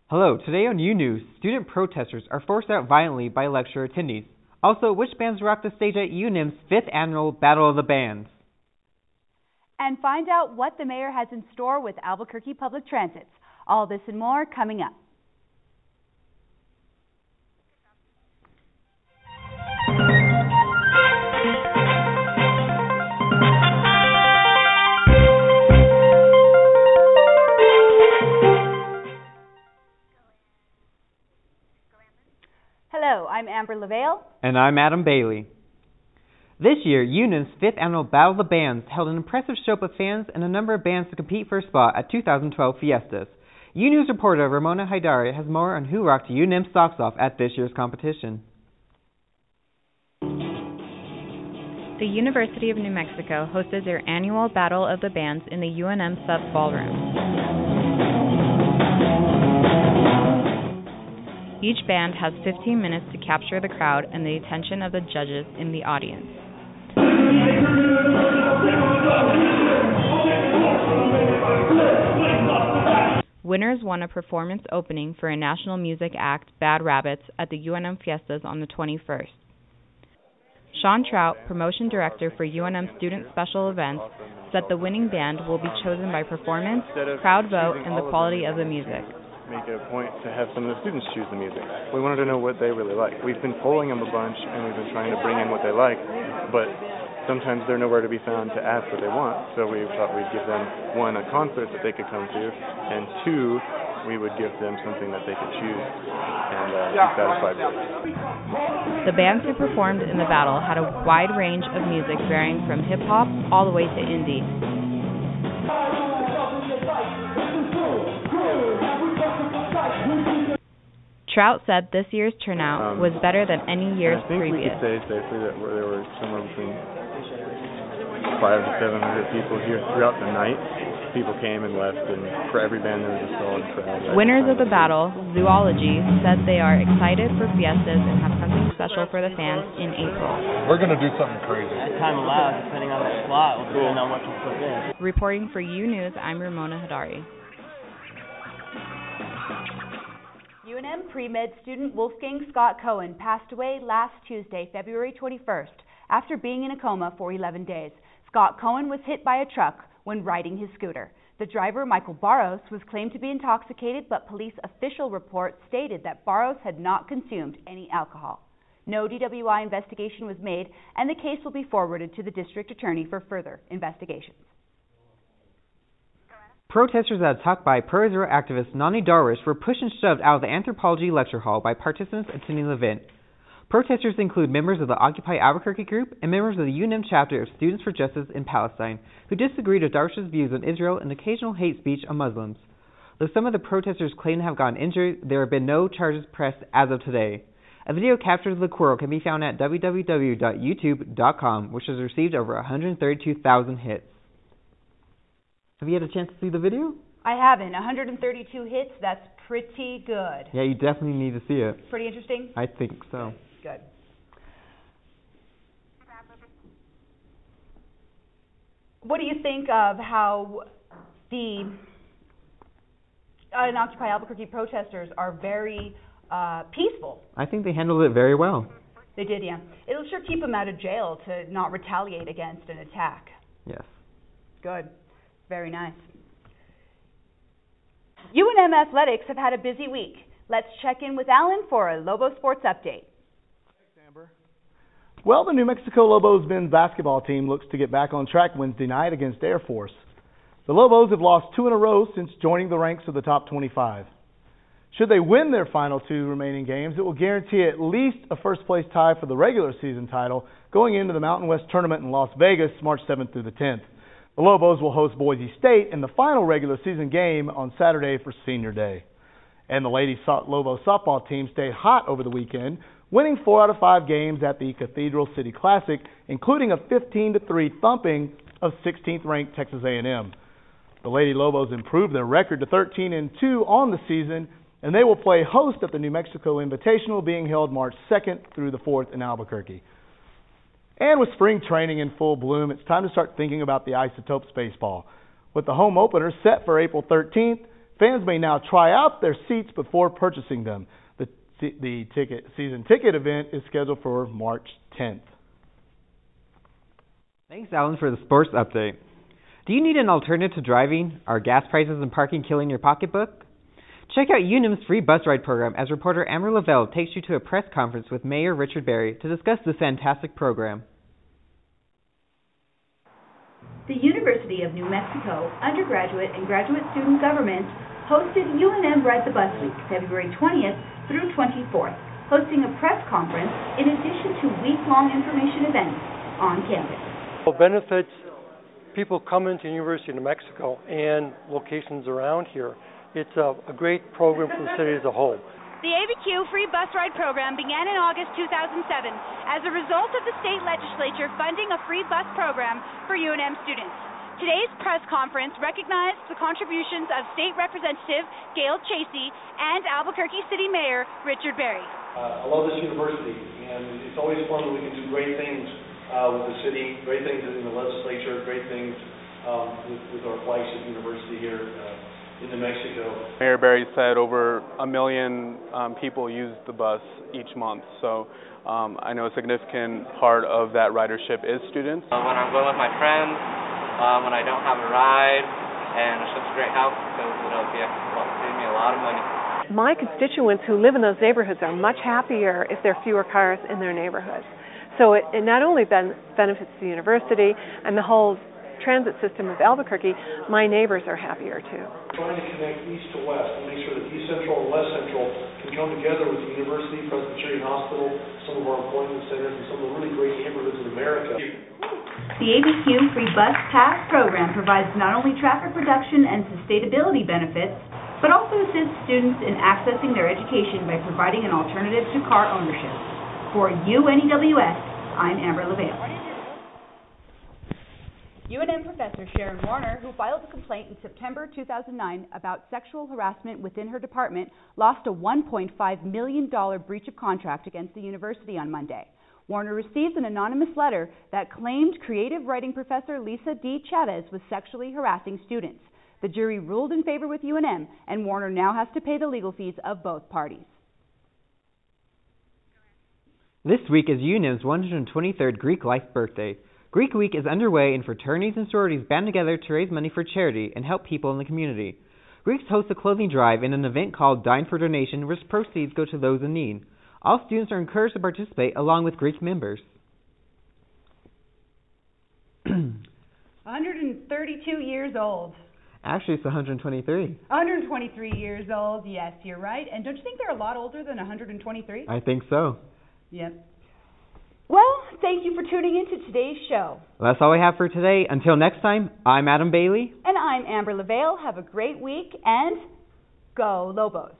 Hello, today on UNews, student protesters are forced out violently by lecture attendees. Also, which bands rock the stage at UNIM's 5th annual Battle of the Bands? And find out what the mayor has in store with Albuquerque Public Transit. All this and more coming up. Hello, I'm Amber LaVale. And I'm Adam Bailey. This year, UNIM's 5th annual Battle of the Bands held an impressive show of fans and a number of bands to compete for a spot at 2012 Fiestas. UNews reporter Ramona Haidari has more on who rocked UNIM's socks off at this year's competition. The University of New Mexico hosted their annual Battle of the Bands in the UNM Sub Ballroom. Each band has 15 minutes to capture the crowd and the attention of the judges in the audience. Winners won a performance opening for a national music act, Bad Rabbits, at the UNM Fiestas on the 21st. Sean Trout, promotion director for UNM Student Special Events, said the winning band will be chosen by performance, crowd vote, and the quality of the music. Make it a point to have some of the students choose the music. We wanted to know what they really like. We've been polling them a bunch, and we've been trying to bring in what they like, but sometimes they're nowhere to be found to ask what they want. So we thought we'd give them, one, a concert that they could come to, and two, we would give them something that they could choose and be satisfied with. The bands who performed in the battle had a wide range of music varying from hip-hop all the way to indie. Trout said this year's turnout was better than any years previous. I think we could say safely that there were somewhere between 500 to 700 people here throughout the night. People came and left, and for every band there was a solid crowd. Winners of the battle, Zoology, said they are excited for Fiestas and have something special for the fans in April. We're going to do something crazy. As time allows, depending on the slot, will depend on what you put in. Reporting for UNews, I'm Ramona Haidari. UNM pre-med student Wolfgang Scott Cohen passed away last Tuesday, February 21st, after being in a coma for 11 days. Scott Cohen was hit by a truck when riding his scooter. The driver, Michael Barros, was claimed to be intoxicated, but police official reports stated that Barros had not consumed any alcohol. No DWI investigation was made, and the case will be forwarded to the district attorney for further investigations. Protesters at a talk by pro-Israel activist Nani Darwish were pushed and shoved out of the anthropology lecture hall by participants attending the event. Protesters include members of the Occupy Albuquerque group and members of the UNM chapter of Students for Justice in Palestine, who disagreed with Darwish's views on Israel and occasional hate speech on Muslims. Though some of the protesters claim to have gotten injured, there have been no charges pressed as of today. A video capture of the quarrel can be found at www.youtube.com, which has received over 132,000 hits. Have you had a chance to see the video? I haven't. 132 hits, that's pretty good. Yeah, you definitely need to see it. Pretty interesting? I think so. Good. What do you think of how the Occupy Albuquerque protesters are very peaceful? I think they handled it very well. They did, yeah. It'll sure keep them out of jail to not retaliate against an attack. Yes. Good. Very nice. UNM athletics have had a busy week. Let's check in with Alan for a Lobo Sports update. Thanks, Amber. Well, the New Mexico Lobos men's basketball team looks to get back on track Wednesday night against Air Force. The Lobos have lost 2 in a row since joining the ranks of the top 25. Should they win their final 2 remaining games, it will guarantee at least a first-place tie for the regular season title going into the Mountain West Tournament in Las Vegas, March 7th through the 10th. The Lobos will host Boise State in the final regular season game on Saturday for Senior Day. And the Lady Lobo softball team stayed hot over the weekend, winning 4 out of 5 games at the Cathedral City Classic, including a 15-3 thumping of 16th-ranked Texas A&M. The Lady Lobos improved their record to 13-2 on the season, and they will play host at the New Mexico Invitational being held March 2nd through the 4th in Albuquerque. And with spring training in full bloom, it's time to start thinking about the Isotopes baseball. With the home opener set for April 13th, Fans may now try out their seats before purchasing them. The season ticket event is scheduled for March 10th. Thanks, Alan, for the sports update. Do you need an alternative to driving? Are gas prices and parking killing your pocketbook? Check out UNews' free bus ride program as reporter Amber Lavelle takes you to a press conference with Mayor Richard Berry to discuss this fantastic program. The University of New Mexico undergraduate and graduate student governments hosted UNM Ride the Bus Week, February 20th through 24th, hosting a press conference in addition to week-long information events on campus. It benefits people coming to the University of New Mexico and locations around here. It's a great program for the city as a whole. The ABQ Free Bus Ride program began in August 2007 as a result of the state legislature funding a free bus program for UNM students. Today's press conference recognized the contributions of State Representative Gail Chasey and Albuquerque City Mayor Richard Berry. I love this university, and it's always fun when we can do great things with the city, great things in the legislature, great things with our flagship university here in New Mexico. Mayor Berry said over 1 million people use the bus each month, so I know a significant part of that ridership is students. When I'm going with my friends, when I don't have a ride, and it's just a great help because it'll save me a lot of money. My constituents who live in those neighborhoods are much happier if there are fewer cars in their neighborhoods. So it not only benefits the university and the whole transit system of Albuquerque, my neighbors are happier too. Trying to connect east to west and make sure that East Central and West Central can come together with the university, Presbyterian Hospital, some of our employment centers, and some of the really great neighborhoods in America. The ABQ Free Bus Pass program provides not only traffic reduction and sustainability benefits, but also assists students in accessing their education by providing an alternative to car ownership. For UNEWS, I'm Amber LaVale. UNM professor Sharon Warner, who filed a complaint in September 2009 about sexual harassment within her department, lost a $1.5 million breach of contract against the university on Monday. Warner received an anonymous letter that claimed creative writing professor Lisa D. Chavez was sexually harassing students. The jury ruled in favor with UNM, and Warner now has to pay the legal fees of both parties. This week is UNM's 123rd Greek Life birthday. Greek Week is underway and fraternities and sororities band together to raise money for charity and help people in the community. Greeks host a clothing drive and an event called Dine for Donation, which proceeds go to those in need. All students are encouraged to participate along with Greek members. 132 years old. Actually, it's 123. 123 years old, yes, you're right. And don't you think they're a lot older than 123? I think so. Yep. Well, thank you for tuning in to today's show. Well, that's all we have for today. Until next time, I'm Adam Bailey. And I'm Amber LaVale. Have a great week and go Lobos.